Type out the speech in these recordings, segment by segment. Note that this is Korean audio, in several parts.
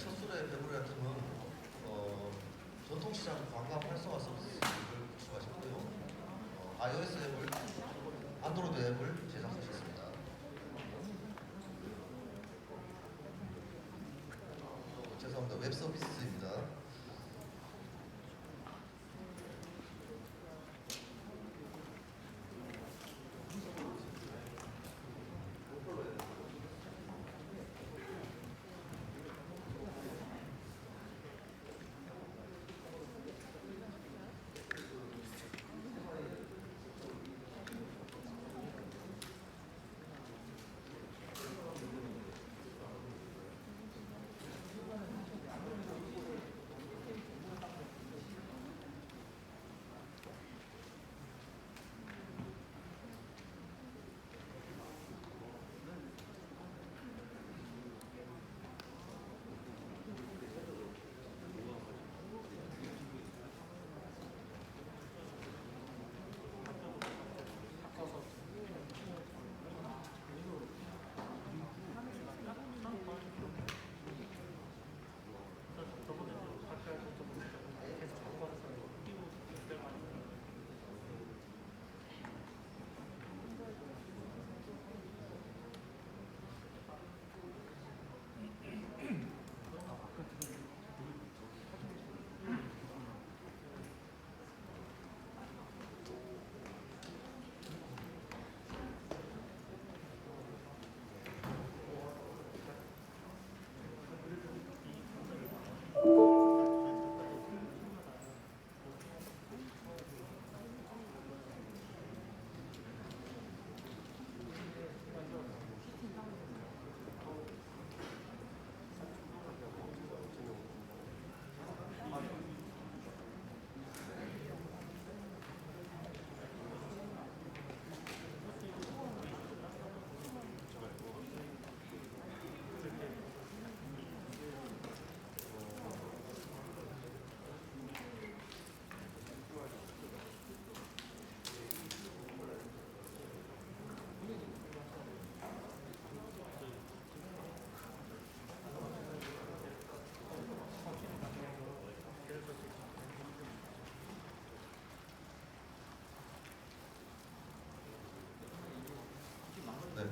첫 술의 배부르야 팀은 전통시장 관광 활성화 서비스를 구축하셨고요. iOS 앱을, 안드로이드 앱을 제작하셨습니다. 죄송합니다. 웹 서비스입니다. 네.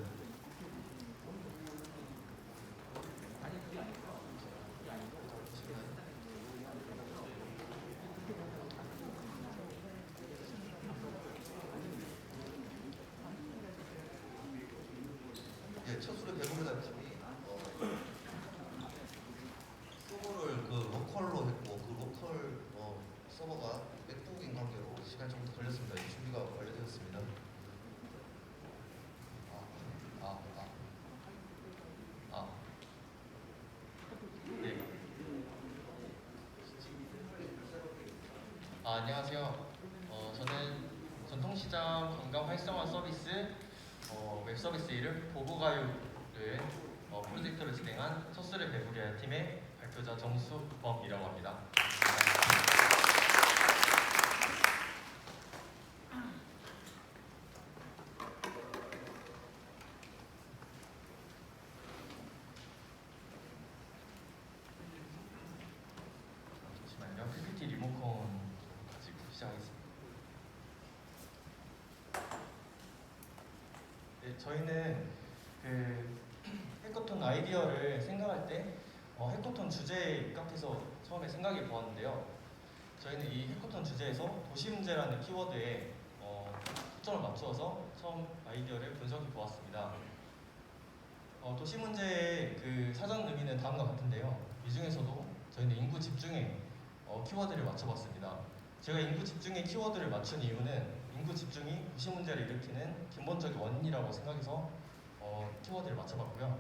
예, 첫 술의 배부르다 팀이 서버를 로컬로 했고 그 로컬 서버가 맥북인 관계로 시간이 좀 더 걸렸습니다. 준비가 완료되었습니다. 아, 아, 아, 네. 안녕하세요. 저는 전통시장 관광 활성화 서비스 웹 서비스 이름 보고가요를 프로젝트를 진행한 첫술의 배부리아 팀의 발표자 정수범이라고 합니다. 잠시만요. PPT 리모컨 가지고 시작하겠습니다. 네, 저희는 그 해커톤 아이디어를 생각할 때 해커톤 주제에 입각해서 처음에 생각해 보았는데요. 저희는 이 해커톤 주제에서 도시문제라는 키워드에 초점을 맞추어서 처음 아이디어를 분석해 보았습니다. 도시문제의 그 사전 의미는 다음과 같은데요. 이 중에서도 저희는 인구 집중의 키워드를 맞춰봤습니다. 제가 인구 집중의 키워드를 맞춘 이유는 인구 집중이 도시문제를 일으키는 근본적인 원인이라고 생각해서 키워드를 맞춰봤고요.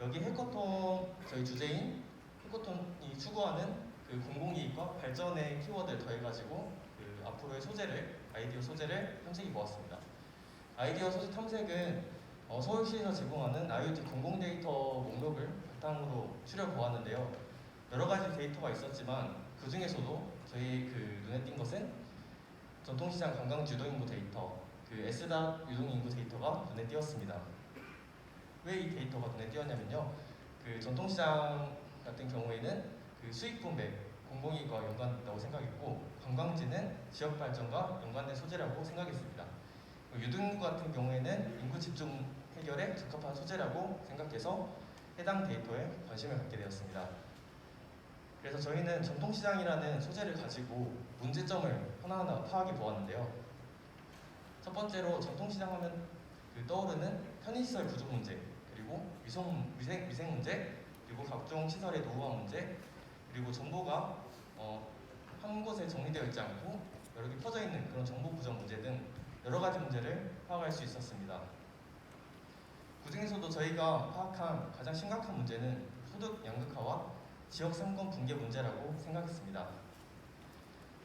여기 해커톤 저희 주제인 해커톤이 추구하는 그 공공이익과 발전의 키워드를 더해가지고 그 앞으로의 소재를 아이디어 소재를 탐색해 보았습니다. 아이디어 소재 탐색은 서울시에서 제공하는 IoT 공공 데이터 목록을 바탕으로 추려 보았는데요. 여러 가지 데이터가 있었지만 그 중에서도 저희 그 눈에 띈 것은 전통시장 관광지 유동인구 데이터, 그 S닷 유동인구 데이터가 눈에 띄었습니다. 왜 이 데이터가 눈에 띄었냐면요. 그 전통시장을 같은 경우에는 그 수익 분배, 공공이익과 연관된다고 생각했고, 관광지는 지역 발전과 연관된 소재라고 생각했습니다. 유동인구 같은 경우에는 인구 집중 해결에 적합한 소재라고 생각해서 해당 데이터에 관심을 갖게 되었습니다. 그래서 저희는 전통시장이라는 소재를 가지고 문제점을 하나하나 파악해 보았는데요. 첫 번째로 전통시장 하면 떠오르는 편의시설 부족 문제, 그리고 위생 문제, 그리고 각종 시설의 노후화 문제, 그리고 정보가 한 곳에 정리되어 있지 않고 여러 개 퍼져 있는 그런 정보 부족 문제 등 여러 가지 문제를 파악할 수 있었습니다. 그중에서도 저희가 파악한 가장 심각한 문제는 소득 양극화와 지역 상권 붕괴 문제라고 생각했습니다.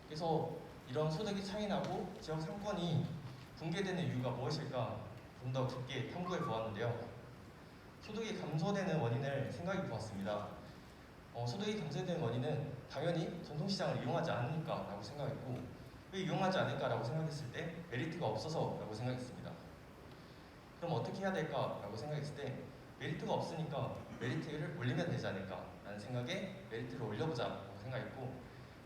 그래서 이런 소득이 차이나고 지역 상권이 붕괴되는 이유가 무엇일까 좀 더 깊게 탐구해 보았는데요. 소득이 감소되는 원인을 생각해 보았습니다. 소득이 감소되는 원인은 당연히 전통시장을 이용하지 않으니까라고 생각했고, 왜 이용하지 않을까라고 생각했을 때 메리트가 없어서라고 생각했습니다. 그럼 어떻게 해야 될까라고 생각했을 때 메리트가 없으니까 메리트를 올리면 되지 않을까라는 생각에 메리트를 올려보자라고 생각했고,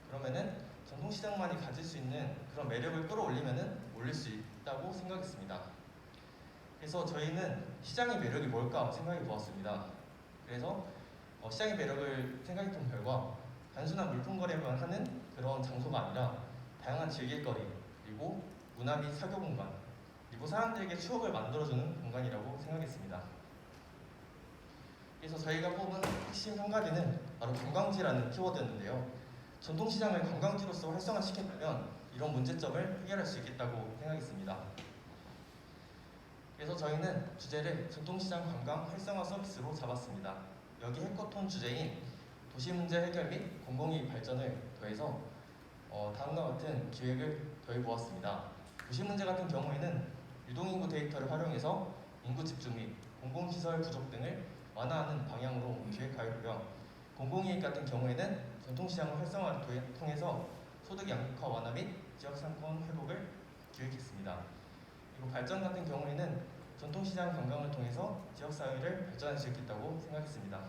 그러면은 전통시장만이 가질 수 있는 그런 매력을 끌어올리면은 올릴 수 있다고 생각했습니다. 그래서 저희는 시장의 매력이 뭘까 생각해 보았습니다. 그래서 시장의 매력을 생각해 본 결과 단순한 물품 거래만 하는 그런 장소가 아니라 다양한 즐길거리, 그리고 문화 및 사교 공간, 그리고 사람들에게 추억을 만들어주는 공간이라고 생각했습니다. 그래서 저희가 뽑은 핵심 한 가지는 바로 관광지라는 키워드였는데요. 전통시장을 관광지로서 활성화시킨다면 이런 문제점을 해결할 수 있겠다고 생각했습니다. 그래서 저희는 주제를 전통시장 관광 활성화 서비스로 잡았습니다. 여기 해커톤 주제인 도시문제 해결 및 공공이익 발전을 더해서 다음과 같은 기획을 더해보았습니다. 도시문제 같은 경우에는 유동인구 데이터를 활용해서 인구 집중 및 공공시설 부족 등을 완화하는 방향으로 기획하였고요. 공공이익 같은 경우에는 전통시장 활성화를 통해서 소득 양극화 완화 및 지역상권 회복을 기획했습니다. 그리고 발전 같은 경우에는 전통시장 관광을 통해서 지역사회를 발전할 수 있겠다고 생각했습니다.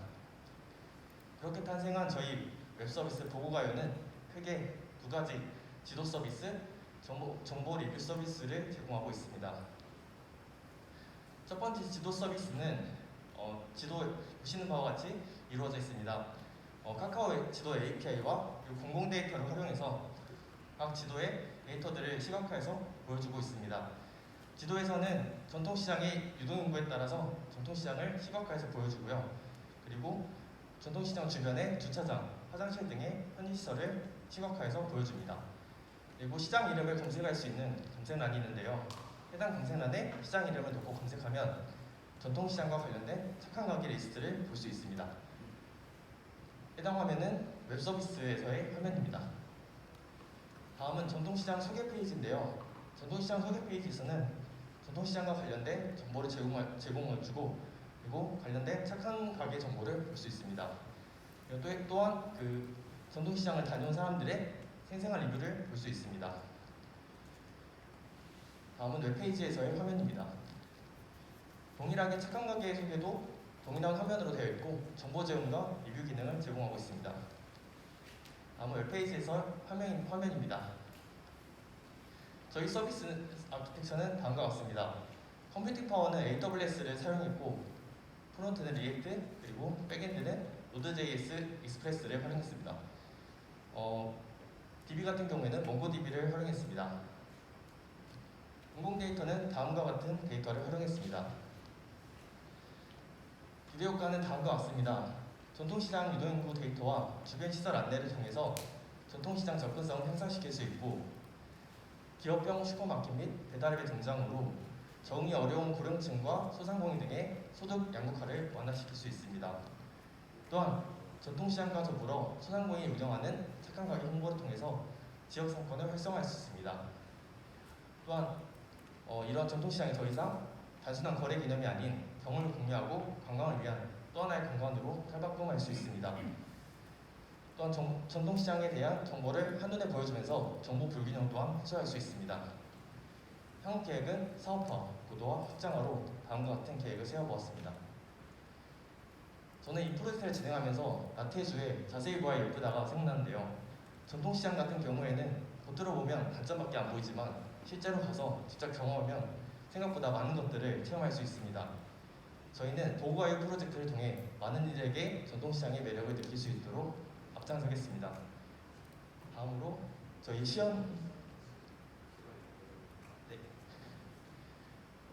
그렇게 탄생한 저희 웹서비스 보고가요는 크게 두 가지 지도 서비스, 정보 리뷰 서비스를 제공하고 있습니다. 첫 번째 지도 서비스는 지도 보시는 바와 같이 이루어져 있습니다. 카카오 지도 API와 그리고 공공 데이터를 활용해서 각 지도의 데이터들을 시각화해서 보여주고 있습니다. 지도에서는 전통시장의 유동인구에 따라서 전통시장을 시각화해서 보여주고요. 그리고 전통시장 주변의 주차장, 화장실 등의 편의시설을 시각화해서 보여줍니다. 그리고 시장 이름을 검색할 수 있는 검색란이 있는데요. 해당 검색란에 시장 이름을 넣고 검색하면 전통시장과 관련된 착한 가게 리스트를 볼 수 있습니다. 해당 화면은 웹서비스에서의 화면입니다. 다음은 전통시장 소개 페이지인데요. 전통시장 소개 페이지에서는 전통시장과 관련된 정보를 제공해주고, 그리고 관련된 착한 가게 정보를 볼 수 있습니다. 또한 그 전통시장을 다녀온 사람들의 생생한 리뷰를 볼 수 있습니다. 다음은 웹페이지에서의 화면입니다. 동일하게 착한 가게의 소개도 동일한 화면으로 되어 있고 정보 제공과 리뷰 기능을 제공하고 있습니다. 다음은 웹페이지에서 화면입니다. 저희 서비스 아키텍처는 다음과 같습니다. 컴퓨팅 파워는 AWS를 사용했고, 프론트는 리액트, 그리고 백엔드는 노드.js 익스프레스를 활용했습니다. DB 같은 경우에는 몽고DB를 활용했습니다. 공공 데이터는 다음과 같은 데이터를 활용했습니다. 기대 효과는 다음과 같습니다. 전통시장 유동인구 데이터와 주변 시설 안내를 통해서 전통시장 접근성을 향상시킬 수 있고, 기업형 슈퍼마켓 및 배달앱의 등장으로 적응이 어려운 고령층과 소상공인 등의 소득 양극화를 완화시킬 수 있습니다. 또한 전통시장과 더불어 소상공인이 운영하는 착한 가게 홍보를 통해서 지역 상권을 활성화할 수 있습니다. 또한 이러한 전통시장이 더 이상 단순한 거래 개념이 아닌 경험을 공유하고 관광을 위한 또 하나의 공간으로 탈바꿈할 수 있습니다. 또한 전통시장에 대한 정보를 한눈에 보여주면서 정보 불균형 또한 해소할 수 있습니다. 향후 계획은 사업화, 고도화, 확장화로 다음과 같은 계획을 세워보았습니다. 저는 이 프로젝트를 진행하면서 나태주의 자세히 보아야 예쁘다가 생각나는데요. 전통시장 같은 경우에는 겉으로 보면 단점밖에 안 보이지만 실제로 가서 직접 경험하면 생각보다 많은 것들을 체험할 수 있습니다. 저희는 도구와의 프로젝트를 통해 많은 이들에게 전통시장의 매력을 느낄 수 있도록 앞장서겠습니다. 다음으로 저희 네,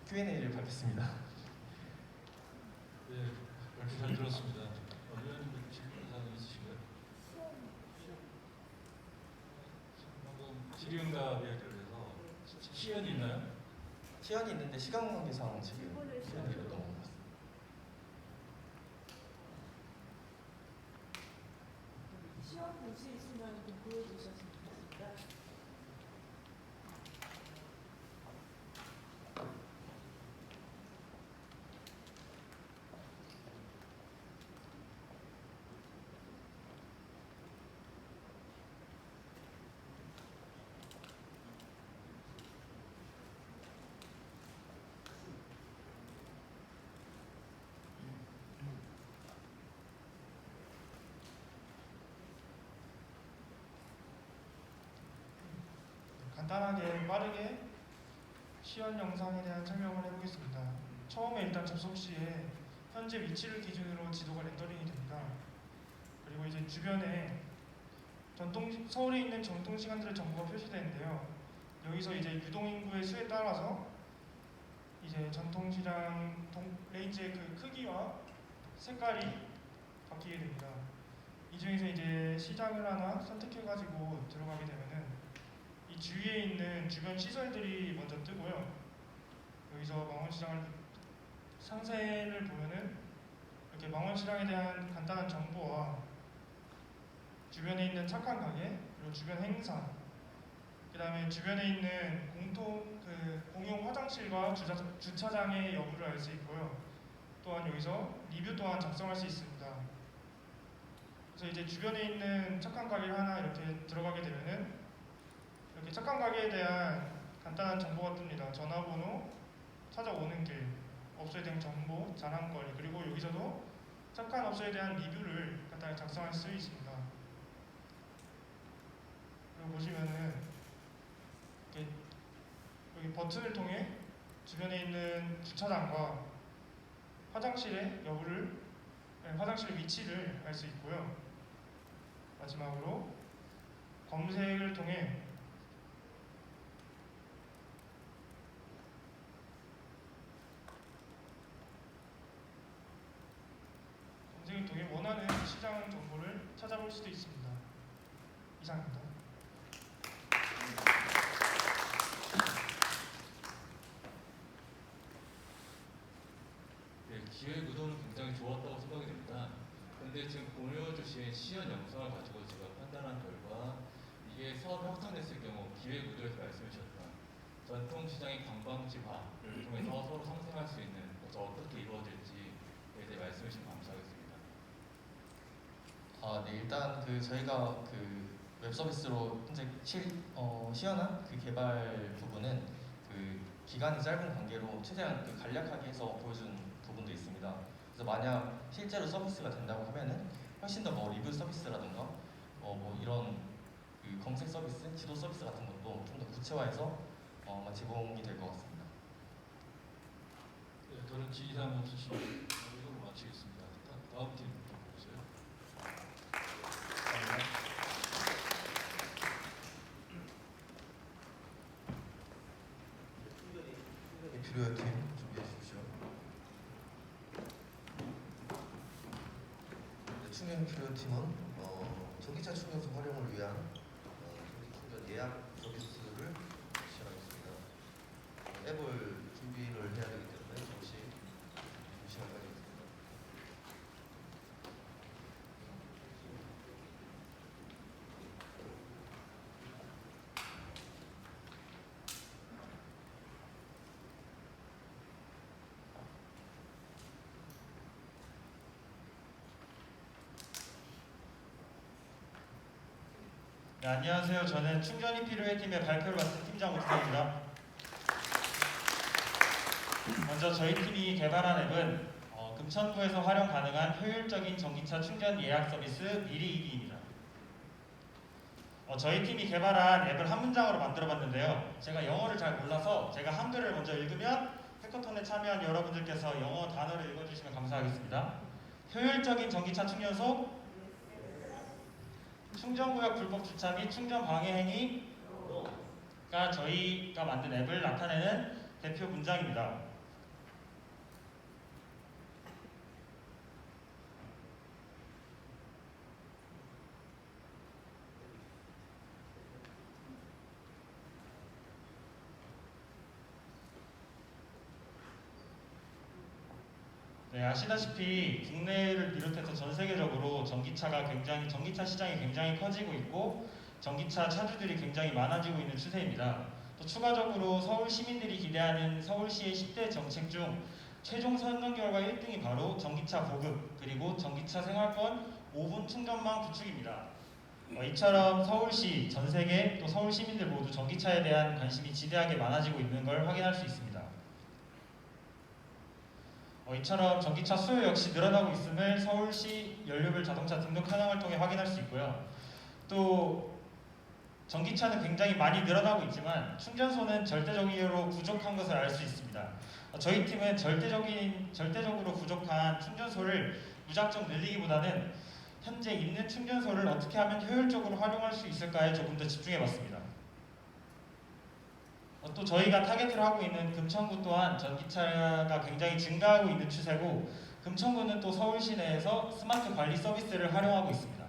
Q&A를 받겠습니다. 네, 이렇게 잘 들었습니다. 의원님 질문 사항 있으신가요? 방금 질의응답 이야기를 해서 시연이 있나요? 시연이 있는데 시간 관계상 지금 시연이 넘어간 것 같습니다. 시험 볼 수 있으면 좀 보여주셨으면 좋겠습니다. 간단하게 빠르게 시연 영상에 대한 설명을 해보겠습니다. 처음에 일단 접속 시에 현재 위치를 기준으로 지도가 렌더링이 됩니다. 그리고 이제 주변에 서울에 있는 전통 시간들의 정보가 표시되는데요. 여기서 이제 유동인구의 수에 따라서 이제 전통시장 레인지의 그 크기와 색깔이 바뀌게 됩니다. 이 중에서 이제 시장을 하나 선택해가지고 들어가게 되면은 이 주위에 있는 주변 시설들이 먼저 뜨고요. 여기서 망원시장을 상세를 보면은 이렇게 망원시장에 대한 간단한 정보와 주변에 있는 착한 가게, 그리고 주변 행사, 그 다음에 주변에 있는 공용 화장실과 주차장의 여부를 알 수 있고요. 또한 여기서 리뷰 또한 작성할 수 있습니다. 그래서 이제 주변에 있는 착한 가게 하나 이렇게 들어가게 되면은 이렇게 착한 가게에 대한 간단한 정보가 뜹니다. 전화번호, 찾아오는 길, 업소에 대한 정보, 자랑거리, 그리고 여기서도 착한 업소에 대한 리뷰를 간단히 작성할 수 있습니다. 그리고 보시면은 이렇게 여기 버튼을 통해 주변에 있는 주차장과 화장실의 위치를 알 수 있고요. 마지막으로 검색을 통해 원하는 시장 정보를 찾아볼 수도 있습니다. 이상입니다. 네, 기획 의도는 굉장히 좋았다고 생각이 됩니다. 그런데 지금 보여주신 시연 영상을 가지고 제가 판단한 결과 이게 사업이 확장됐을 경우 기획 의도에서 말씀해 주셨던 전통시장의 관광지화를 통해서 서로 상생할 수 있는 것이 어떻게 이루어질지에 대해 말씀해 주시면 감사하겠습니다. 네, 일단 저희가 웹 서비스로 현재 시연한 개발 부분은 기간이 짧은 관계로 최대한 간략하게 해서 보여준 부분도 있습니다. 그래서 만약 실제로 서비스가 된다고 하면은 훨씬 더 리뷰 서비스라든가 이런 검색 서비스, 지도 서비스 같은 것도 좀 더 구체화해서 아마 제공이 될 것 같습니다. 네, 다른 지의사항 없으시면 이걸로 마치겠습니다. 다음 팀 보세요. 필요한 팀 준비해 주십시오. 충전이 필요한 팀은 전기차 충전소 활용을 위한 전기 충전 예약 서비스를 시작하겠습니다. 앱을 준비를 해야 되기 때문에 잠시 시간 가지겠습니다. 네, 안녕하세요. 저는 충전이 필요해 팀의 발표를 맡은 팀장 오승입니다. 먼저 저희 팀이 개발한 앱은 금천구에서 활용 가능한 효율적인 전기차 충전 예약 서비스 미리이기입니다. 저희 팀이 개발한 앱을 한 문장으로 만들어봤는데요. 제가 영어를 잘 몰라서 제가 한글을 먼저 읽으면 해커톤에 참여한 여러분들께서 영어 단어를 읽어주시면 감사하겠습니다. 효율적인 전기차 충전소, 충전구역 불법 주차 및 충전 방해 행위가 저희가 만든 앱을 나타내는 대표 문장입니다. 네, 아시다시피 국내를 비롯해서 전 세계적으로 전기차 시장이 굉장히 커지고 있고 전기차 차주들이 굉장히 많아지고 있는 추세입니다. 또 추가적으로 서울 시민들이 기대하는 서울시의 10대 정책 중 최종 선거 결과 1등이 바로 전기차 보급 그리고 전기차 생활권 5분 충전망 구축입니다. 이처럼 서울시, 전 세계 또 서울 시민들 모두 전기차에 대한 관심이 지대하게 많아지고 있는 걸 확인할 수 있습니다. 이처럼 전기차 수요 역시 늘어나고 있음을 서울시 연료별 자동차 등록 현황을 통해 확인할 수 있고요. 또 전기차는 굉장히 많이 늘어나고 있지만 충전소는 절대적으로 부족한 것을 알 수 있습니다. 저희 팀은 절대적으로 부족한 충전소를 무작정 늘리기보다는 현재 있는 충전소를 어떻게 하면 효율적으로 활용할 수 있을까에 조금 더 집중해봤습니다. 또 저희가 타겟을 하고 있는 금천구 또한 전기차가 굉장히 증가하고 있는 추세고 금천구는 또 서울시 내에서 스마트 관리 서비스를 활용하고 있습니다.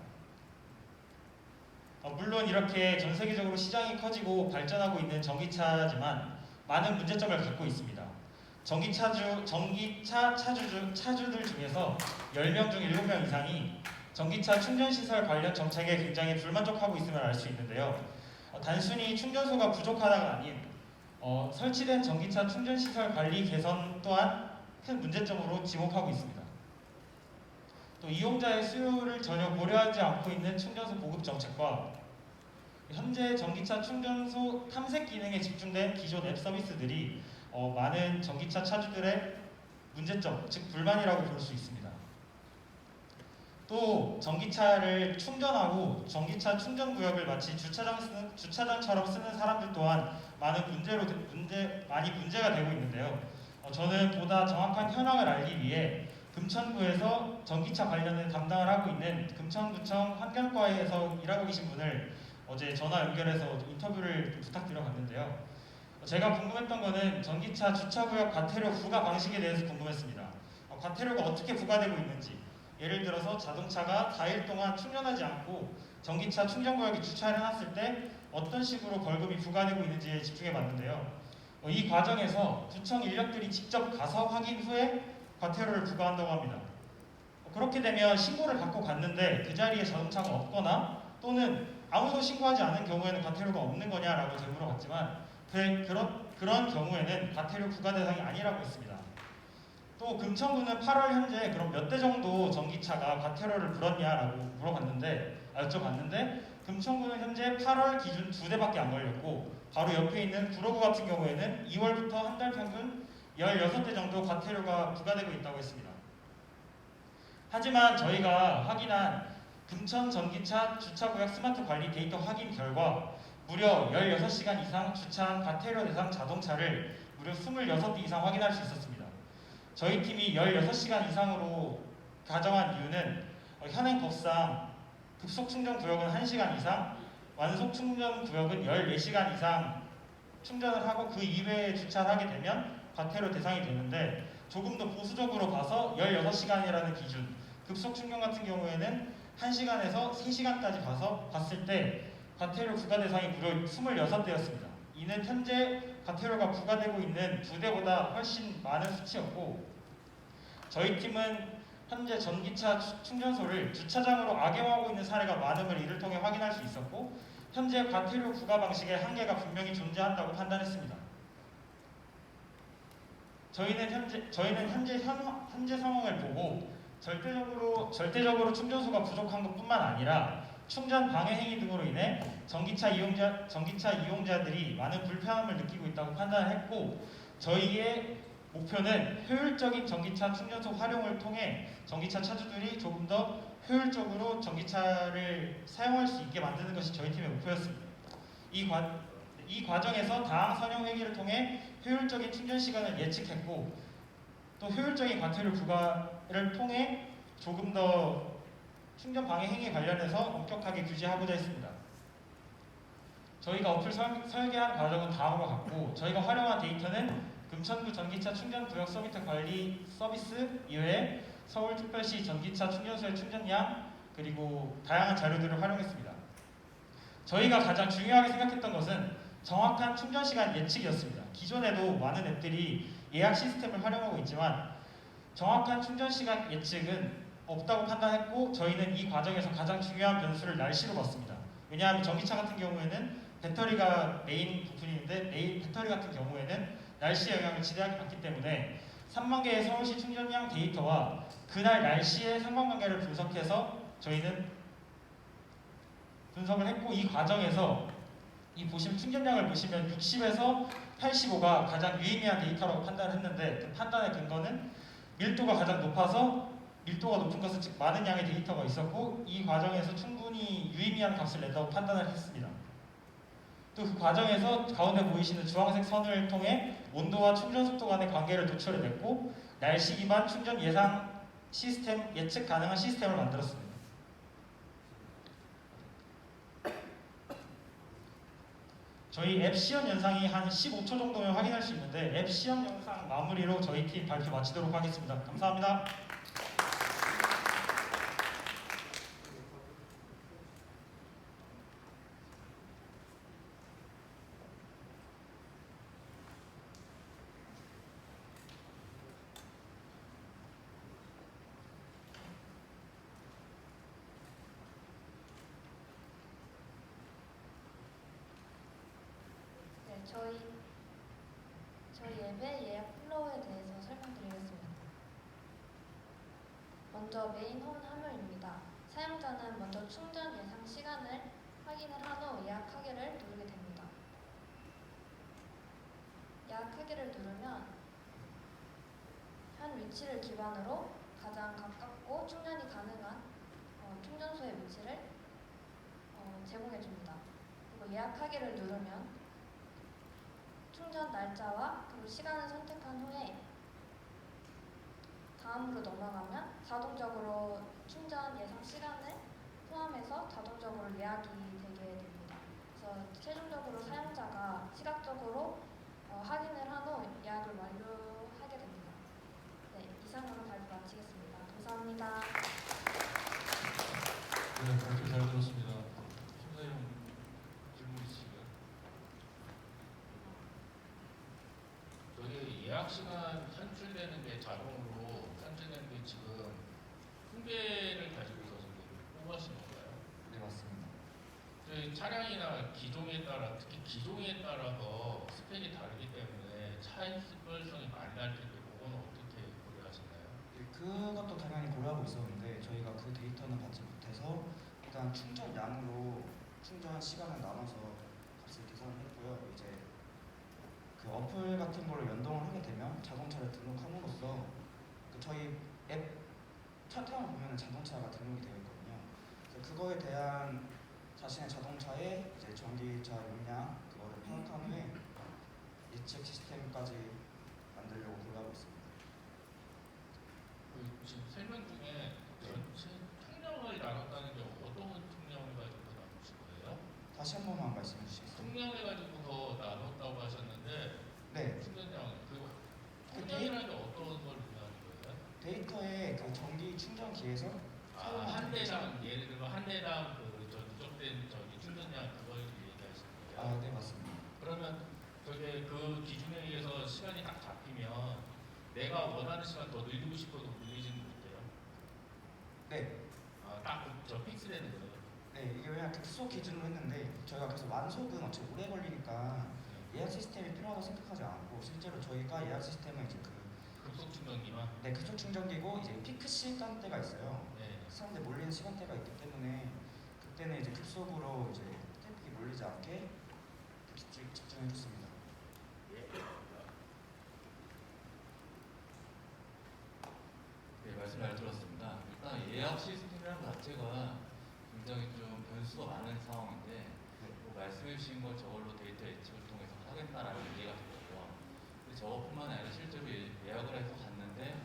물론 이렇게 전 세계적으로 시장이 커지고 발전하고 있는 전기차지만 많은 문제점을 갖고 있습니다. 전기차 차주들 중에서 10명 중 7명 이상이 전기차 충전시설 관련 정책에 굉장히 불만족하고 있음을 알 수 있는데요. 단순히 충전소가 부족하다가 아닌 설치된 전기차 충전시설 관리 개선 또한 큰 문제점으로 지목하고 있습니다. 또 이용자의 수요를 전혀 고려하지 않고 있는 충전소 보급 정책과 현재 전기차 충전소 탐색 기능에 집중된 기존 앱 서비스들이 많은 전기차 차주들의 문제점, 즉 불만이라고 볼 수 있습니다. 또 전기차를 충전하고 전기차 충전 구역을 마치 주차장처럼 쓰는 사람들 또한 많이 문제가 되고 있는데요. 저는 보다 정확한 현황을 알기 위해 금천구에서 전기차 관련을 담당을 하고 있는 금천구청 환경과에서 일하고 계신 분을 어제 전화 연결해서 인터뷰를 좀 부탁드려봤는데요. 제가 궁금했던 거는 전기차 주차구역 과태료 부과 방식에 대해서 궁금했습니다. 과태료가 어떻게 부과되고 있는지, 예를 들어서 자동차가 4일 동안 충전하지 않고 전기차 충전구역에 주차를 해놨을 때 어떤 식으로 벌금이 부과되고 있는지에 집중해봤는데요. 이 과정에서 구청 인력들이 직접 가서 확인 후에 과태료를 부과한다고 합니다. 그렇게 되면 신고를 받고 갔는데 그 자리에 자동차가 없거나 또는 아무도 신고하지 않은 경우에는 과태료가 없는 거냐라고 제가 물어봤지만 그런 경우에는 과태료 부과 대상이 아니라고 했습니다. 또 금천구는 8월 현재 그럼 몇 대 정도 전기차가 과태료를 물었냐라고 여쭤봤는데 금천구는 현재 8월 기준 2대밖에 안 걸렸고 바로 옆에 있는 구로구 같은 경우에는 2월부터 한 달 평균 16대 정도 과태료가 부과되고 있다고 했습니다. 하지만 저희가 확인한 금천 전기차 주차구역 스마트 관리 데이터 확인 결과 무려 16시간 이상 주차한 과태료 대상 자동차를 무려 26대 이상 확인할 수 있었습니다. 저희 팀이 16시간 이상으로 가정한 이유는 현행 법상 급속 충전 구역은 1시간 이상, 완속 충전 구역은 14시간 이상 충전을 하고 그 이외에 주차를 하게 되면 과태료 대상이 되는데 조금 더 보수적으로 봐서 16시간이라는 기준, 급속 충전 같은 경우에는 1시간에서 3시간까지 봤을 때 과태료 부과 대상이 무려 26대였습니다. 이는 현재 과태료가 부과되고 있는 2대보다 훨씬 많은 수치였고 저희 팀은 현재 전기차 충전소를 주차장으로 악용하고 있는 사례가 많음을 이를 통해 확인할 수 있었고 현재 과태료 부과 방식의 한계가 분명히 존재한다고 판단했습니다. 저희는 현재 상황을 보고 절대적으로 충전소가 부족한 것뿐만 아니라 충전 방해 행위 등으로 인해 전기차 이용자들이 많은 불편함을 느끼고 있다고 판단을 했고 저희의 목표는 효율적인 전기차 충전소 활용을 통해 전기차 차주들이 조금 더 효율적으로 전기차를 사용할 수 있게 만드는 것이 저희 팀의 목표였습니다. 이 과정에서 다항 선형 회계를 통해 효율적인 충전 시간을 예측했고 또 효율적인 과태료 부과를 통해 조금 더 충전 방해 행위 관련해서 엄격하게 규제하고자 했습니다. 저희가 어플 설계한 과정은 다음과 같고 저희가 활용한 데이터는 금천구 전기차 충전 구역 서비스 관리 서비스 이외에 서울특별시 전기차 충전소의 충전량 그리고 다양한 자료들을 활용했습니다. 저희가 가장 중요하게 생각했던 것은 정확한 충전 시간 예측이었습니다. 기존에도 많은 앱들이 예약 시스템을 활용하고 있지만 정확한 충전 시간 예측은 없다고 판단했고 저희는 이 과정에서 가장 중요한 변수를 날씨로 봤습니다. 왜냐하면 전기차 같은 경우에는 배터리가 메인 부분인데 배터리 같은 경우에는 날씨 영향을 지대하게 받기 때문에 3만 개의 서울시 충전량 데이터와 그날 날씨의 상관관계를 분석해서 저희는 분석을 했고 이 과정에서 이 충전량을 보시면 60에서 85가 가장 유의미한 데이터라고 판단을 했는데 그 판단의 근거는 밀도가 가장 높아서 밀도가 높은 것은 즉 많은 양의 데이터가 있었고 이 과정에서 충분히 유의미한 값을 낸다고 판단을 했습니다. 또 그 과정에서 가운데 보이시는 주황색 선을 통해 온도와 충전 속도 간의 관계를 도출해냈고 날씨 기반 충전 예상 시스템 예측 가능한 시스템을 만들었습니다. 저희 앱 시연 영상이 한 15초 정도면 확인할 수 있는데 앱 시연 영상 마무리로 저희 팀 발표 마치도록 하겠습니다. 감사합니다. 네, 저희 앱의 예약 플로우에 대해서 설명드리겠습니다. 먼저 메인 홈 화면입니다. 사용자는 먼저 충전 예상 시간을 확인을 한 후 예약하기를 누르게 됩니다. 예약하기를 누르면 현 위치를 기반으로 가장 가깝고 충전이 가능한 충전소의 위치를 제공해줍니다. 그리고 예약하기를 누르면 충전 날짜와 그리고 시간을 선택한 후에 다음으로 넘어가면 자동적으로 충전 예상 시간을 포함해서 자동적으로 예약이 되게 됩니다. 그래서 최종적으로 사용자가 시각적으로 확인을 한 후 예약을 완료하게 됩니다. 네, 이상으로 발표 마치겠습니다. 감사합니다. 네, 발표 잘 들었습니다. 심사위원 질문 있으신가요? 저기 예약 시간 산출되는 게 자동으로 산출되는 게 지금 통계를 가지고서 지금 뽑으신 건가요? 네, 맞습니다. 저희 차량이나 기종에 따라 특히 기종에 따라서 스펙이 다르기 때문에 차이별성이 많이 날 텐데 그거는 어떻게 고려하시나요? 네, 그것도 당연히 고려하고 있었는데 저희가 그 데이터는 받지 못해서 일단 충전량으로 충전 시간을 나눠서 값을 계산을 했고요. 이제 그 어플 같은 걸로 연동을 하게 되면 자동차를 등록함으로써 그 저희 앱 차량을 보면 자동차가 등록이 되어 있거든요. 그래서 그거에 대한 자신의 자동차의 이제 전기차 용량 그거를 파악한 후에 예측 시스템까지 만들려고 고려하고 있습니다. 지금 설명 중에 전체 총량을 나눴다는 게 어떤 총량을 가지고 나누신 거예요? 다시 한 번만 말씀해 주시겠어요? 총량을 가지고서 나눴다고 하셨는데 네, 충전량 그 총량이라는 게 어떤 걸 의미하는 거예요? 데이터에 그 전기 충전기에서 한 대당 예를 들어 한 대당 저 누적된 저기 충전량 그걸 얘기하시는 거예요? 네, 맞습니다. 그러면 저게 그 기준에 의해서 시간이 딱 잡히면 내가 원하는 시간 더 늘리고 싶어도 늘리지는 못해요. 네, 딱 저 픽스되는 거예요. 네, 이게 왜냐면 급속 기준으로 했는데 저희가 그래서 완속은 어차피 오래 걸리니까 예약 시스템이 필요하다고 생각하지 않고 실제로 저희가 예약 시스템은 이제 급속 충전기만. 네, 급속 충전기고 이제 피크 시간대가 있어요. 네. 사람들 몰리는 시간대가 있기 때문에 그때는 이제 급속으로 이제 트래픽이 몰리지 않게 집중해 줬습니다. 예. 말씀 잘 들었습니다. 일단 예약 시스템이라는 것 자체가 굉장히 좀 변수가 많은 상황인데 뭐 말씀해 주신 것 저걸로 데이터 예측을 통해서 하겠다라는 이해가 되고요. 근데 저것뿐만 아니라 실제로 예약을 해서 갔는데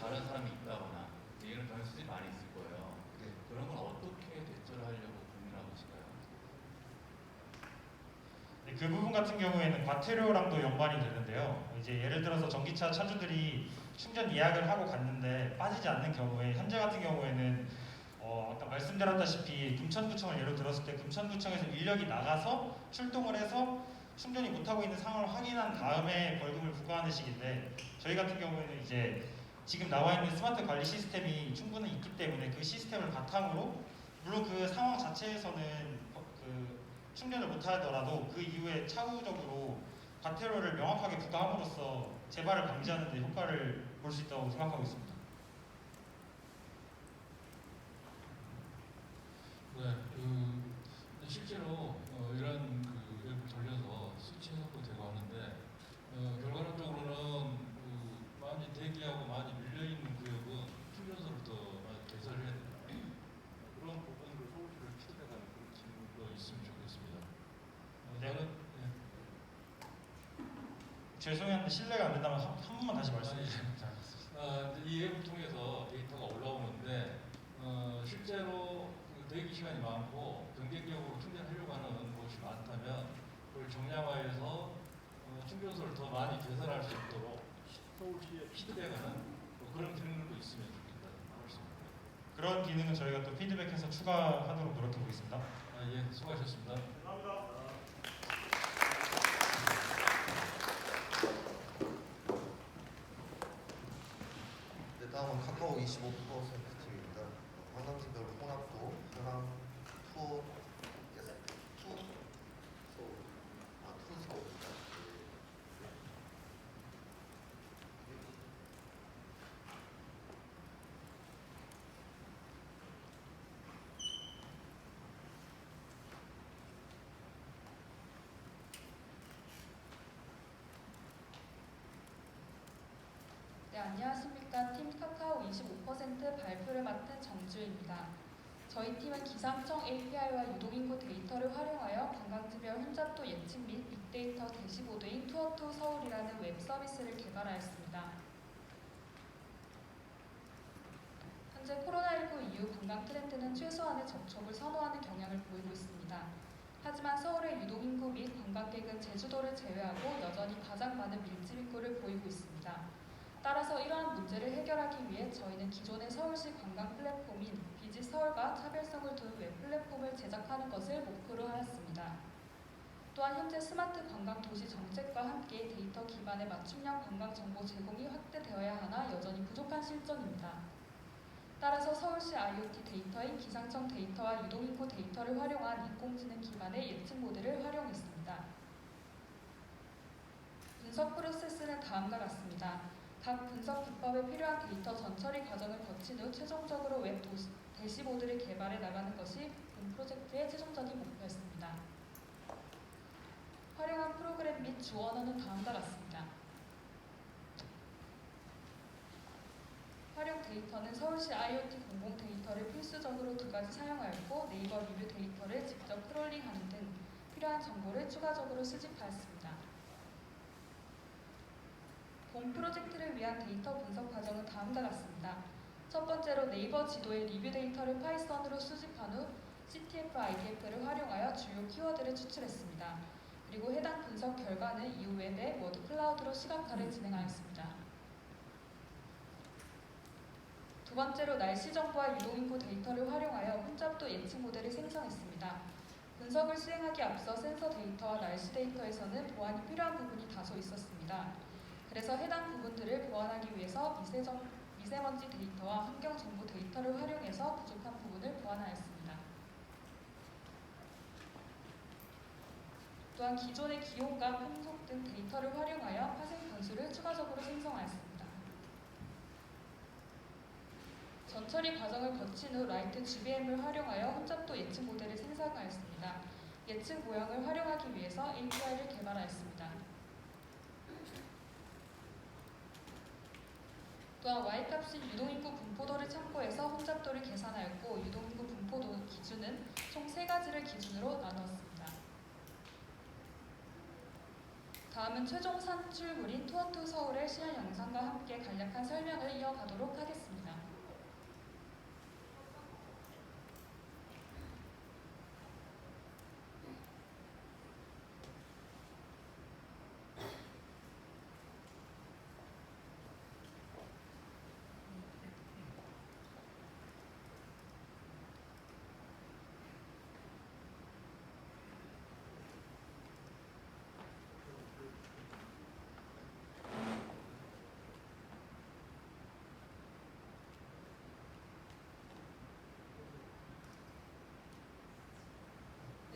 다른 사람이 있다거나 이런 변수들이 많이 있을 거예요. 네. 그런 건 어떻게 대처를 하려고 고민하고 계실까요? 네, 그 부분 같은 경우에는 과태료랑도 연관이 되는데요. 이제 예를 들어서 전기차 차주들이 충전 예약을 하고 갔는데 빠지지 않는 경우에 현재 같은 경우에는 아까 말씀드렸다시피 금천구청을 예로 들었을 때 금천구청에서 인력이 나가서 출동을 해서 충전이 못하고 있는 상황을 확인한 다음에 벌금을 부과하는 식인데 저희 같은 경우에는 이제 지금 나와 있는 스마트 관리 시스템이 충분히 있기 때문에 그 시스템을 바탕으로 물론 그 상황 자체에서는 그 충전을 못하더라도 그 이후에 차후적으로 과태료를 명확하게 부과함으로써 재발을 방지하는 데 효과를 볼 수 있다고 생각하고 있습니다. 네, 실제로 이런 그 앱을 돌려서 수치 해석도 되고 하는데 결과론적으로는 많이 대기하고 많이 밀려있는 구역은 충전소를 더 많이 개설해야 된다. 그런 부분으로 서울시를 피드백하는 그런 친구도 있으면 좋겠습니다. 다른 죄송한데 신뢰가 안 된다면 한 번만 다시 말씀해 주세요. 이 앱을 통해서 데이터가 올라오는데 실제로 그 대기 시간이 많고 경쟁적으로 충전하려고 하는 곳이 많다면 그걸 정량화해서 충전소를 더 많이 개설할 수 있도록 서울시에 피드백하는 그런 기능도 있으면 좋겠다는 말씀입니다. 그런 기능은 저희가 또 피드백해서 추가하도록 노력해 보겠습니다. 예, 수고하셨습니다. 네, 다음은 카카오 25% 팀입니다. 관광지별 혼합도 현황 투어 투스코입니다. 네, 안녕하십니까. 팀 카카오 25% 발표를 맡은 정주입니다. 저희 팀은 기상청 API와 유동인구 데이터를 활용하여 관광지별 혼잡도 예측 및 빅데이터 대시보드인 투어2 서울이라는 웹 서비스를 개발하였습니다. 현재 코로나19 이후 관광 트렌드는 최소한의 접촉을 선호하는 경향을 보이고 있습니다. 하지만 서울의 유동인구 및 관광객은 제주도를 제외하고 여전히 가장 많은 밀집 인구를 보이고 있습니다. 따라서 이러한 문제를 해결하기 위해 저희는 기존의 서울시 관광 플랫폼인 비짓 서울과 차별성을 둔 웹 플랫폼을 제작하는 것을 목표로 하였습니다. 또한 현재 스마트 관광 도시 정책과 함께 데이터 기반의 맞춤형 관광 정보 제공이 확대되어야 하나 여전히 부족한 실정입니다. 따라서 서울시 IoT 데이터인 기상청 데이터와 유동인구 데이터를 활용한 인工지능 기반의 예측 모델을 활용했습니다. 분석 프로세스는 다음과 같습니다. 각 분석 기법에 필요한 데이터 전처리 과정을 거친 후 최종적으로 웹 대시보드를 개발해 나가는 것이 본 프로젝트의 최종적인 목표였습니다. 활용한 프로그램 및 주 언어는 다음과 같습니다. 활용 데이터는 서울시 IoT 공공 데이터를 필수적으로 2가지 사용하였고 네이버 리뷰 데이터를 직접 크롤링하는 등 필요한 정보를 추가적으로 수집하였습니다. 본 프로젝트를 위한 데이터 분석 과정은 다음과 같습니다. 첫 번째로 네이버 지도의 리뷰 데이터를 파이썬으로 수집한 후 CTF IDF를 활용하여 주요 키워드를 추출했습니다. 그리고 해당 분석 결과는 이후 웹의 워드 클라우드로 시각화를 진행하였습니다. 두 번째로 날씨 정보와 유동인구 데이터를 활용하여 혼잡도 예측 모델을 생성했습니다. 분석을 수행하기 앞서 센서 데이터와 날씨 데이터에서는 보완이 필요한 부분이 다소 있었습니다. 그래서 해당 부분들을 보완하기 위해서 미세먼지 데이터와 환경정보 데이터를 활용해서 부족한 부분을 보완하였습니다. 또한 기존의 기온과 풍속 등 데이터를 활용하여 파생 변수를 추가적으로 생성하였습니다. 전처리 과정을 거친 후 라이트 GBM을 활용하여 혼잡도 예측 모델을 생성하였습니다. 예측 모형을 활용하기 위해서 API를 개발하였습니다. 또한 Y값인 유동인구 분포도를 참고해서 혼잡도를 계산하였고 유동인구 분포도 기준은 총 3가지를 기준으로 나누었습니다. 다음은 최종 산출물인 투어투 서울의 시연 영상과 함께 간략한 설명을 이어가도록 하겠습니다.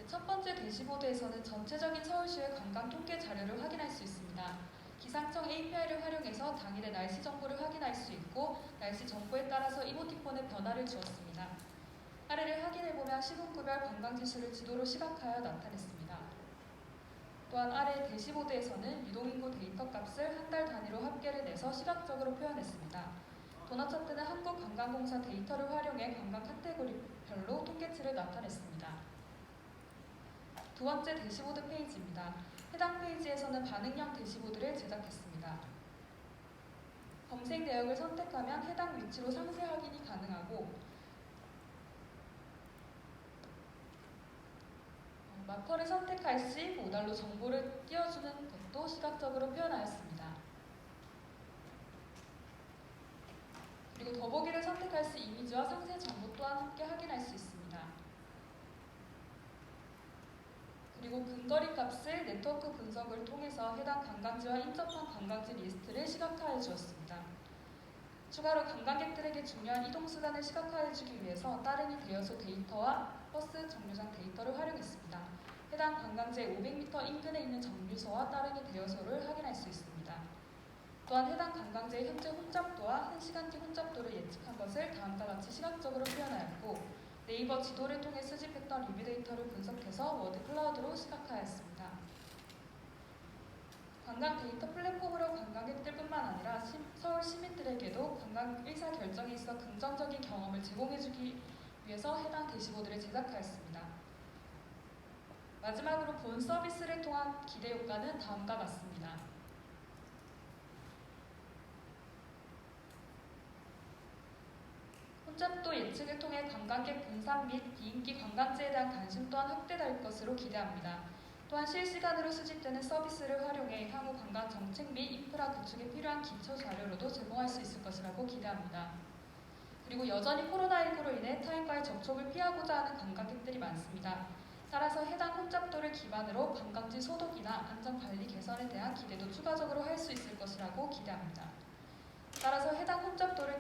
첫 번째 대시보드에서는 전체적인 서울시의 관광 통계 자료를 확인할 수 있습니다. 기상청 API를 활용해서 당일의 날씨 정보를 확인할 수 있고 날씨 정보에 따라서 이모티콘의 변화를 주었습니다. 아래를 확인해보면 시군구별 관광지수를 지도로 시각하여 나타냈습니다. 또한 아래 대시보드에서는 유동인구 데이터 값을 한 달 단위로 합계를 내서 시각적으로 표현했습니다. 도넛 차트는 한국관광공사 데이터를 활용해 관광 카테고리별로 통계치를 나타냈습니다. 두 번째 대시보드 페이지입니다. 해당 페이지에서는 반응형 대시보드를 제작했습니다. 검색 내역을 선택하면 해당 위치로 상세 확인이 가능하고 마커를 선택할 시 모달로 정보를 띄워주는 것도 시각적으로 표현하였습니다. 그리고 더보기를 선택할 시 이미지와 상세 정보 또한 함께 확인할 수 있습니다. 그리고 근거리 값을 네트워크 분석을 통해서 해당 관광지와 인접한 관광지 리스트를 시각화해 주었습니다. 추가로 관광객들에게 중요한 이동수단을 시각화해주기 위해서 따릉이 대여소 데이터와 버스 정류장 데이터를 활용했습니다. 해당 관광지의 500m 인근에 있는 정류소와 따릉이 대여소를 확인할 수 있습니다. 또한 해당 관광지의 현재 혼잡도와 1시간 뒤 혼잡도를 예측한 것을 다음과 같이 시각적으로 표현하였고 네이버 지도를 통해 수집했던 리뷰 데이터를 분석해서 워드 클라우드로 시각화했습니다. 관광 데이터 플랫폼으로 관광객들뿐만 아니라 서울 시민들에게도 관광 의사결정에 있어 긍정적인 경험을 제공해주기 위해서 해당 대시보드를 제작하였습니다. 마지막으로 본 서비스를 통한 기대 효과는 다음과 같습니다. 혼잡도 예측을 통해 관광객 분산 및 비인기 관광지에 대한 관심 또한 확대될 것으로 기대합니다. 또한 실시간으로 수집되는 서비스를 활용해 향후 관광 정책 및 인프라 구축에 필요한 기초 자료로도 제공할 수 있을 것이라고 기대합니다. 그리고 여전히 코로나19로 인해 타인과의 접촉을 피하고자 하는 관광객들이 많습니다. 따라서 해당 혼잡도를 기반으로 관광지 소독이나 안전관리 개선에 대한 기대도 추가적으로 할 수 있을 것이라고 기대합니다. 따라서 해당 혼잡도를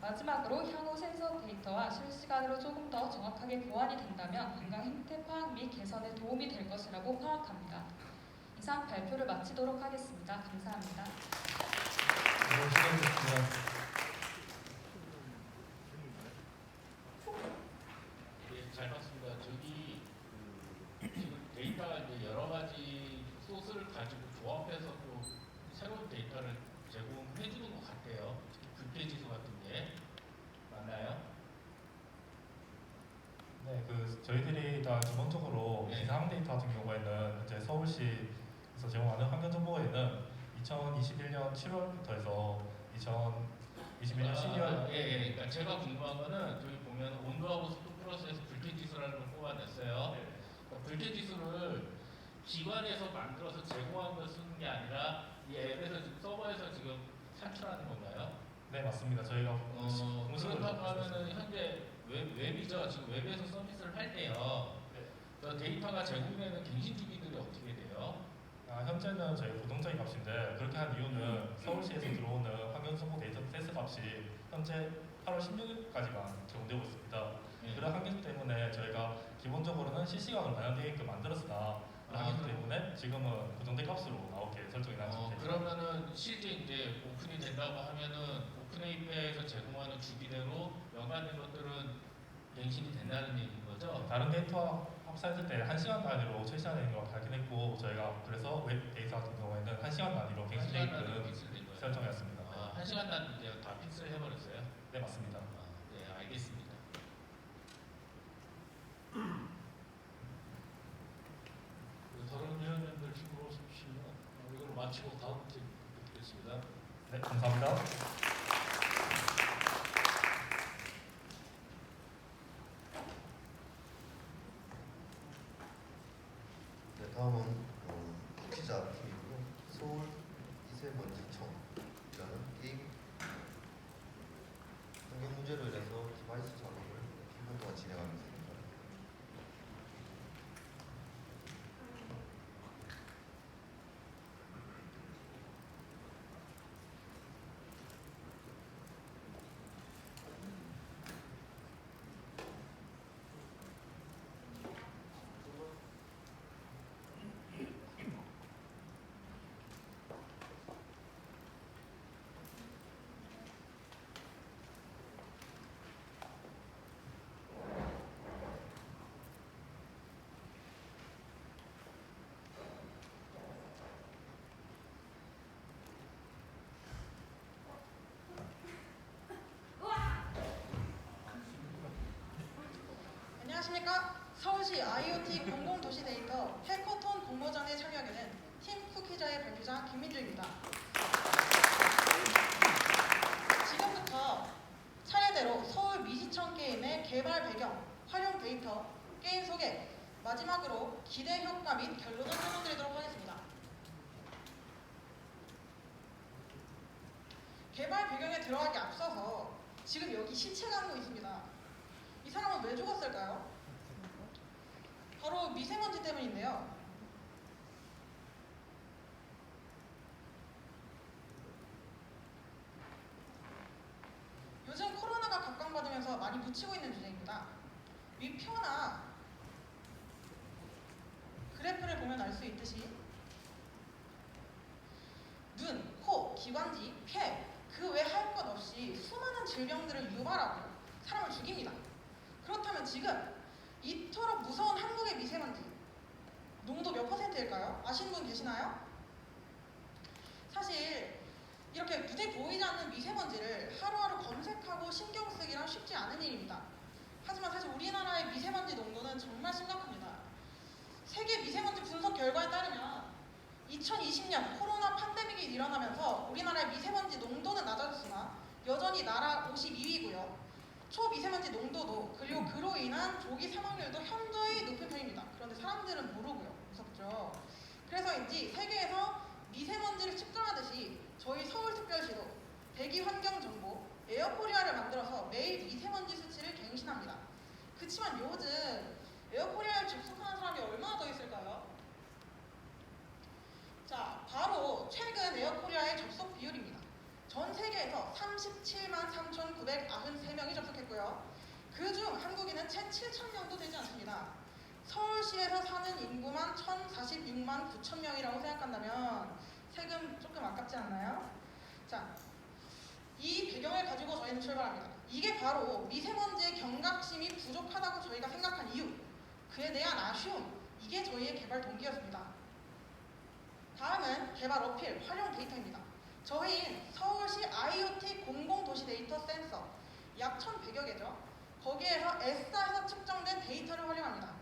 마지막으로 향후 센서 데이터와 실시간으로 조금 더 정확하게 보완이 된다면 관광 행태 파악 및 개선에 도움이 될 것이라고 파악합니다. 이상 발표를 마치도록 하겠습니다. 감사합니다. 예, 잘 봤습니다. 저기 지금 데이터가 이제 여러 가지 소스를 가지고 조합해서 또 새로운 데이터를 제공해 주는 것 같아요. 불쾌지수 같은 게 맞나요? 네, 저희들이 다 기본적으로 네. 기상 데이터 같은 경우에는 이제 서울시에서 제공하는 환경 정보에는 2021년 7월부터 해서 2021년 12월 예. 그러니까 제가 궁금한 거는 저기 보면 온도하고 습도 플러스에서 불쾌지수라는 걸 뽑아냈어요. 그러니까 불쾌지수를 기관에서 만들어서 제공한 걸 쓰는 게 아니라 이 앱에서 지금 서버에서 지금 산출하는 건가요? 네, 맞습니다. 저희가 공식으로 그렇다고 하면은 현재 웹이죠. 지금 웹에서 서비스를 할 때요. 그 데이터가 제공되는 갱신 주기들이 어떻게 돼요? 현재는 저희 고정적인 값인데 그렇게 한 이유는 서울시에서 들어오는 환경정보 데이터 세스 값이 현재 8월 16일까지만 제공되고 있습니다. 네. 그런 한계 때문에 저희가 기본적으로는 실시간으로 반영되게끔 만들었으나 그런 한계 때문에 지금은 고정된 값으로 나오게 설정이 나왔습니다. 그러면은 실제 이제 오픈이 된다고 하면은 오픈 API에서 제공하는 주기대로 연관된 것들은 갱신이 된다는 얘기인 거죠? 다른 데이터와 합산했을 때 1시간 단위로 최시화되는 걸 발견했고 저희가 그래서 웹 데이터 같은 경우에는 1시간 단위로 갱신되게끔 설정했습니다. 아, 1시간 단 이제 다 픽스를 해버렸어요. 네, 맞습니다. 네, 알겠습니다. 다른 위원님들 친구로 오시면 이걸 마치고 다음 팀 드리겠습니다. 네, 감사합니다. 네, 다음은 쿠키자 팀이고요. 서울 미세먼지청이라는 게임 환경 문제로 인해서 디바이스 작업을 1분 동안 진행하겠습니다. 안녕하십니까. 서울시 IoT 공공도시 데이터 해커톤 공모전에 참여하게 된 팀 쿠키자의 발표자 김민주입니다. 지금부터 차례대로 서울 미시청 게임의 개발 배경, 활용 데이터, 게임 소개, 마지막으로 기대 효과 및 결론을 설명드리도록 하겠습니다. 개발 배경에 들어가기 앞서서 지금 여기 시체가 한 명 있습니다. 이 사람은 왜 죽었을까요? 바로 미세먼지 때문인데요. 요즘 코로나가 각광받으면서 많이 묻히고 있는 주제입니다. 위표나 그래프를 보면 알 수 있듯이 눈, 코, 기관지, 폐, 그 외 할 것 없이 수많은 질병들을 유발하고 사람을 죽입니다. 그렇다면 지금 이토록 무서운 한국의 미세먼지 농도 몇 %일까요? 아시는 분 계시나요? 사실 이렇게 눈에 보이지 않는 미세먼지를 하루하루 검색하고 신경 쓰기란 쉽지 않은 일입니다. 하지만 사실 우리나라의 미세먼지 농도는 정말 심각합니다. 세계 미세먼지 분석 결과에 따르면 2020년 코로나 팬데믹이 일어나면서 우리나라의 미세먼지 농도는 낮아졌으나 여전히 나라 52위고요. 초미세먼지 농도도 그리고 그로 인한 조기 사망률도 현저히 높은 편입니다. 그런데 사람들은 모르고요. 무섭죠. 그래서인지 세계에서 미세먼지를 측정하듯이 저희 서울특별시도 대기환경정보 에어코리아를 만들어서 매일 미세먼지 수치를 갱신합니다. 그치만 요즘 에어코리아에 접속하는 사람이 얼마나 더 있을까요? 자, 바로 최근 에어코리아의 접속 비율입니다. 전 세계에서 37만 3,993명이 접속했고요. 그중 한국인은 채 7,000명도 되지 않습니다. 서울시에서 사는 인구만 1,046만 9천 명이라고 생각한다면 세금 조금 아깝지 않나요? 자, 이 배경을 가지고 저희는 출발합니다. 이게 바로 미세먼지의 경각심이 부족하다고 저희가 생각한 이유, 그에 대한 아쉬움, 이게 저희의 개발 동기였습니다. 다음은 개발 어필, 활용 데이터입니다. 저희는 서울시 IoT 공공도시 데이터 센서 약 1,100여 개죠. 거기에서 S사에서 측정된 데이터를 활용합니다.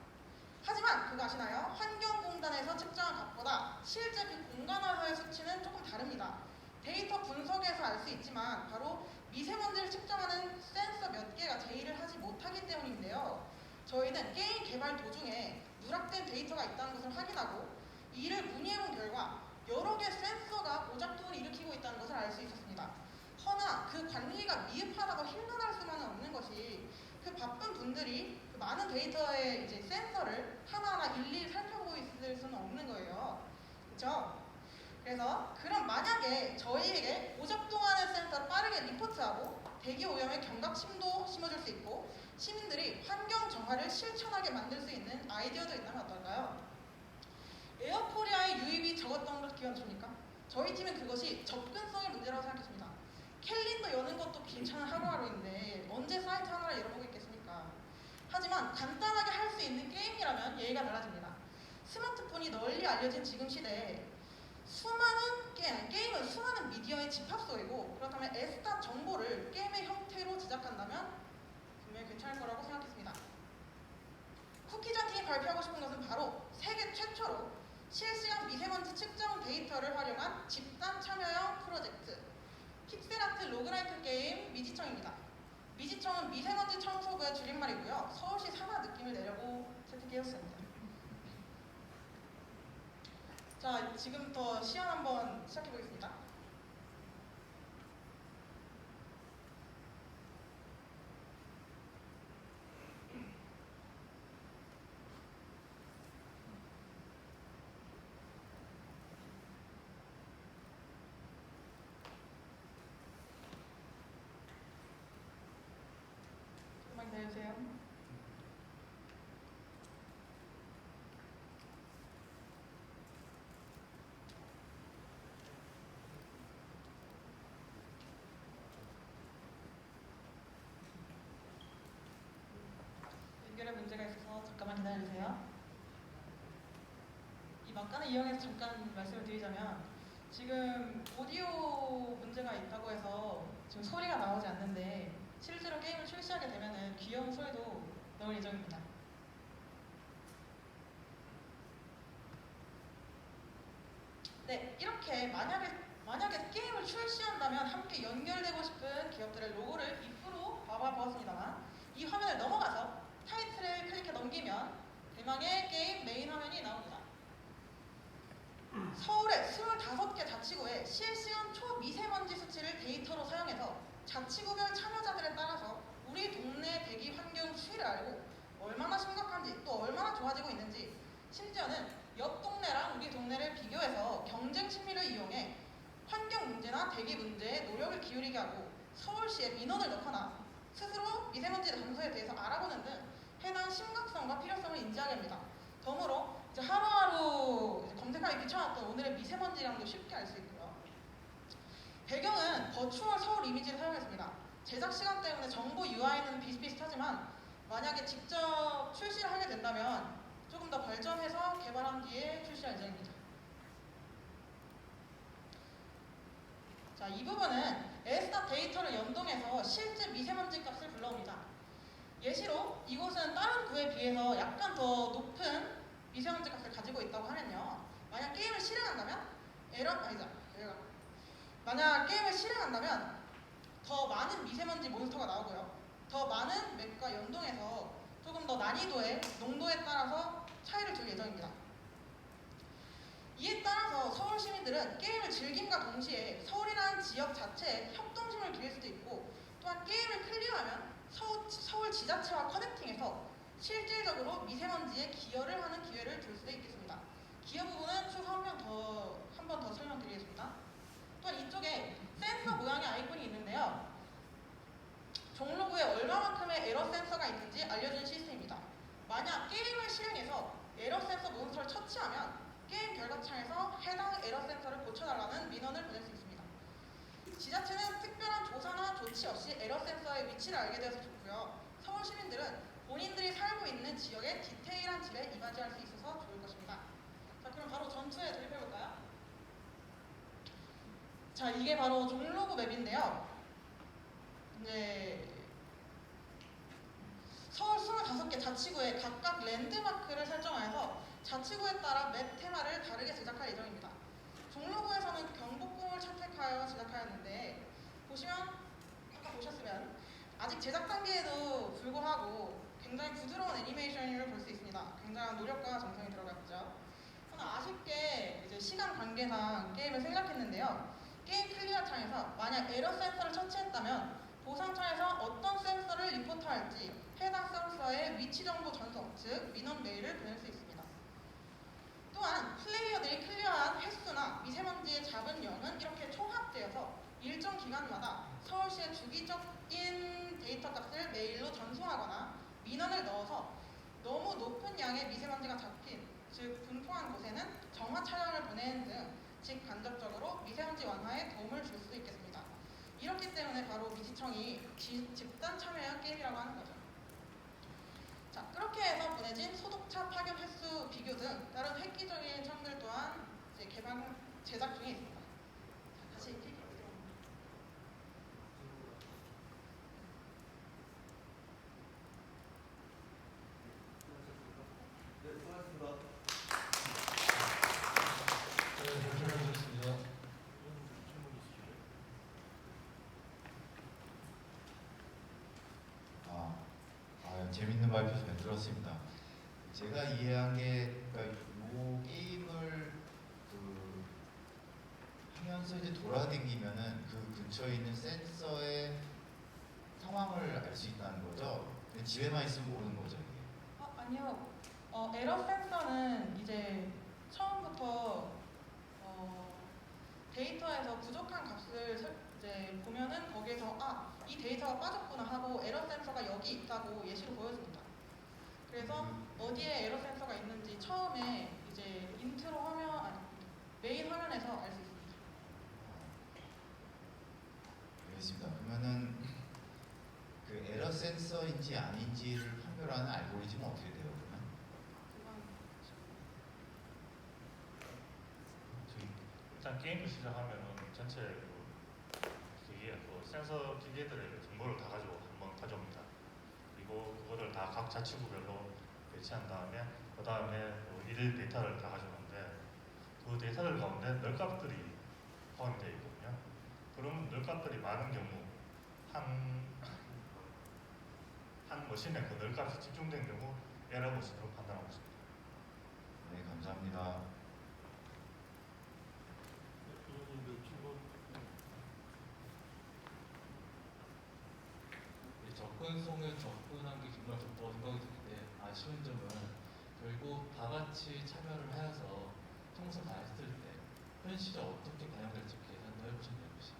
하지만 그거 아시나요? 환경공단에서 측정한 값보다 실제 그 공간화서의 수치는 조금 다릅니다. 데이터 분석에서 알 수 있지만 바로 미세먼지를 측정하는 센서 몇 개가 제의를 하지 못하기 때문인데요. 저희는 게임 개발 도중에 누락된 데이터가 있다는 것을 확인하고 이를 문의해본 결과 여러 개 센서가 오작동을 일으키고 있다는 것을 알 수 있었습니다. 허나 그 관리가 미흡하다고 힐난할 수만은 없는 것이 그 바쁜 분들이 그 많은 데이터의 이제 센서를 하나하나 일일이 살펴보고 있을 수는 없는 거예요. 그렇죠? 그래서 그럼 만약에 저희에게 오작동하는 센서를 빠르게 리포트하고 대기 오염의 경각심도 심어줄 수 있고 시민들이 환경 정화를 실천하게 만들 수 있는 아이디어도 있다면 어떨까요? 에어코리아의 유입이 적었던 걸 기억하십니까? 저희 팀은 그것이 접근성의 문제라고 생각했습니다. 캘린더 여는 것도 괜찮은 하루하루인데 언제 사이트 하나를 열어보겠습니까? 하지만 간단하게 할 수 있는 게임이라면 예의가 달라집니다. 스마트폰이 널리 알려진 지금 시대에 수많은 게임은 수많은 미디어의 집합소이고 그렇다면 에스타 정보를 게임의 형태로 제작한다면 분명히 괜찮을 거라고 생각했습니다. 쿠키전 팀이 발표하고 싶은 것은 바로 세계 최초로 실시간 미세먼지 측정 데이터를 활용한 집단 참여형 프로젝트 픽셀아트 로그라이크 게임 미지청입니다. 미지청은 미세먼지 청소부의 줄임말이고요. 서울시 산하 느낌을 내려고 채택되었습니다. 자, 지금부터 시연 한번 시작해 보겠습니다. 조금만 기다려주세요. 연결에 문제가 있어서 잠깐만 기다려주세요. 이 막간을 이용해서 잠깐 말씀을 드리자면 지금 오디오 문제가 있다고 해서 지금 소리가 나오지 않는데 실제로 게임을 출시하게 되면은 귀여운 소리도 나올 예정입니다. 네, 이렇게 만약에 게임을 출시한다면 함께 연결되고 싶은 기업들의 로고를 입으로 봐보았습니다만 이 화면을 넘어가서 타이틀을 클릭해 넘기면 대망의 게임 메인 화면이 나옵니다. 서울의 25개 자치구의 실시간 초미세먼지 수치를 데이터로 사용해서 자치구별 참여자들에 따라서 우리 동네 대기 환경 수위를 알고 얼마나 심각한지 또 얼마나 좋아지고 있는지 심지어는 옆 동네랑 우리 동네를 비교해서 경쟁 심리를 이용해 환경 문제나 대기 문제에 노력을 기울이게 하고 서울시에 민원을 넣거나 스스로 미세먼지 감소에 대해서 알아보는 등 해당 심각성과 필요성을 인지하게 합니다. 덤으로 이제 하루하루 검색하기 귀찮았던 오늘의 미세먼지량도 쉽게 알 수 있고요. 배경은 버추얼 서울 이미지를 사용했습니다. 제작 시간 때문에 정보 UI는 비슷비슷하지만 만약에 직접 출시를 하게 된다면 조금 더 발전해서 개발한 뒤에 출시할 예정입니다. 자, 이 부분은 에스타 데이터를 연동해서 실제 미세먼지 값을 불러옵니다. 예시로 이곳은 다른 구에 비해서 약간 더 높은 미세먼지 값을 가지고 있다고 하면요. 만약 게임을 실행한다면 만약 게임을 실행한다면 더 많은 미세먼지 몬스터가 나오고요. 더 많은 맵과 연동해서 조금 더 난이도의 농도에 따라서 차이를 줄 예정입니다. 이에 따라서 서울 시민들은 게임을 즐김과 동시에 서울이라는 지역 자체에 협동심을 기를 수도 있고 또한 게임을 클리어하면 서울 지자체와 커넥팅해서 실질적으로 미세먼지에 기여를 하는 기회를 줄 수도 있겠습니다. 기여 부분은 추후 한 번 더 설명드리겠습니다. 또한 이쪽에 센서 모양의 아이콘이 있는데요. 종로구에 얼마만큼의 에러 센서가 있는지 알려주는 시스템입니다. 만약 게임을 실행해서 에러 센서 몬스터를 처치하면 게임 결과창에서 해당 에러 센서를 고쳐달라는 민원을 보낼 수 있습니다. 지자체는 특별한 조사나 조치 없이 에러 센서의 위치를 알게 되어서 좋고요. 서울 시민들은 본인들이 살고 있는 지역의 디테일한 질에 이바지할 수 있어서 좋을 것입니다. 자, 그럼 바로 전투에 돌입해볼까요? 자, 이게 바로 종로구 맵인데요. 서울 25개 자치구에 각각 랜드마크를 설정하여서 자치구에 따라 맵 테마를 다르게 제작할 예정입니다. 종로구에서는 경복궁을 채택하여 제작하였는데 아까 보셨으면 아직 제작 단계에도 불구하고 굉장히 부드러운 애니메이션을 볼 수 있습니다. 굉장한 노력과 정성이 들어갔죠. 저는 아쉽게 이제 시간 관계상 게임을 생략했는데요. 게임 클리어 창에서 만약 에러 센서를 처치했다면 보상창에서 어떤 센서를 리포트할지 해당 센서의 위치 정보 전송, 즉 민원 메일을 보낼 수 있습니다. 또한 플레이어들이 클리어한 횟수나 미세먼지의 잡은 양은 이렇게 총합되어서 일정 기간마다 서울시의 주기적인 데이터 값을 메일로 전송하거나 민원을 넣어서 너무 높은 양의 미세먼지가 잡힌, 즉 분포한 곳에는 정화 차량을 보내는 등 직간접적으로 미세먼지 완화에 도움을 줄 수도 있겠습니다. 이렇기 때문에 바로 미지청이 집단 참여형 게임이라고 하는 거죠. 자, 그렇게 해서 보내진 소독차 파견 횟수 비교 등 다른 획기적인 점들 또한 이제 개발 제작 중에 있습니다. 자, 다시 PPT 들어옵니다. 네, 수고하셨습니다. 잘하셨습니다. 재밌는 발표 잘 들었습니다. 제가 이해한 게, 그러니까 이 게임을 하면서 이제 돌아다니면은 그 근처에 있는 센서의 상황을 알 수 있다는 거죠. 근데 집에만 있으면 모르는 거죠, 이게. 아니요. 에러 센서는 이제 처음부터 데이터에서 부족한 값을 이제 보면은 거기에서 이 데이터가 빠졌구나 하고 에러 센서가 여기 있다고 예시로 보여줍니다. 그래서 어디에 에러 센서가 있는지 처음에 이제 인트로 화면, 메인 화면에서 알 수 있습니다. 알겠습니다. 그러면은 그 에러 센서인지 아닌지를 판별하는 알고리즘은 어떻게 돼요, 그러면? 일단 게임을 시작하면은 전체 기계, 센서 기계들의 정보를 다 가지고 한번 가져옵니다. 그리고 그거를 다 각 자치구별로 배치한 다음에 그 다음에 일 데이터를 다 가져오는데 그 데이터들 가운데 널값들이 포함이 되어 있거든요. 그럼 널값들이 많은 경우 한 머신에 그 널값이 집중된 경우 에러 머신으로 판단하고 있습니다. 네, 감사합니다. 접근성에 접근한 게 정말 좋다고 생각이 드는데 아쉬운 점은 결국 다 같이 참여를 하여서 청소 다 했을 때 현실에 어떻게 반영될지 계산도 해보셨나요? 혹시?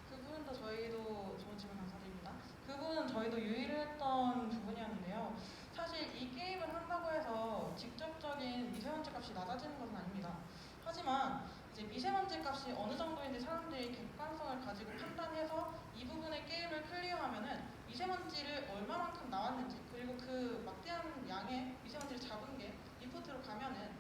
그 부분도 저희도 좋은 질문 감사드립니다. 그 부분은 저희도 유의했던 부분이었는데요. 사실 이 게임을 한다고 해서 직접적인 미세먼지 값이 낮아지는 것은 아닙니다. 하지만 이제 미세먼지 값이 어느 정도인지 사람들이 객관성을 가지고 판단해서 이 부분의 게임을 클리어하면은 미세먼지를 얼마만큼 나왔는지 그리고 그 막대한 양의 미세먼지를 잡은 게 인풋으로 가면은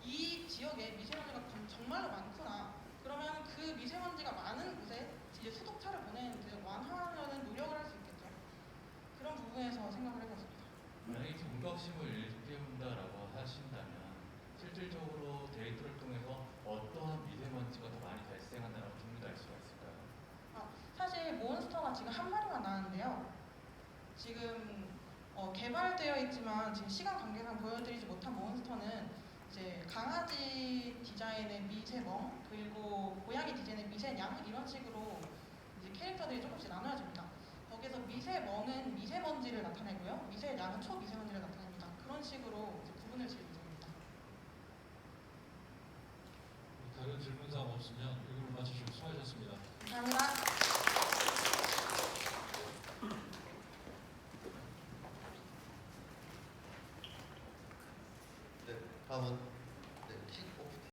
이 지역에 미세먼지가 정말로 많구나. 그러면 그 미세먼지가 많은 곳에 이제 수독차를 보내는데 완화하려는 노력을 할 수 있겠죠. 그런 부분에서 생각을 해봤습니다. 만약에 경각심을 일깨운다라고 하신다면 실질적으로 데이터를 통해서 어떠한 미세먼지가 더 많이 발생한다라고 좀 더 알 수가 있을까요? 사실 몬스터가 지금 한 마리만 나왔는데요. 지금 개발되어 있지만 지금 시간 관계상 보여드리지 못한 몬스터는 이제 강아지 디자인의 미세멍 그리고 고양이 디자인의 미세냥 이런 식으로 이제 캐릭터들이 조금씩 나눠집니다. 거기서 미세멍은 미세먼지를 나타내고요, 미세냥은 초미세먼지를 나타냅니다. 그런 식으로 이제 구분을 지을 예정입니다. 다른 질문사항 없으면 이걸로 마치시고 수고하셨습니다. 감사합니다. 네, 다음은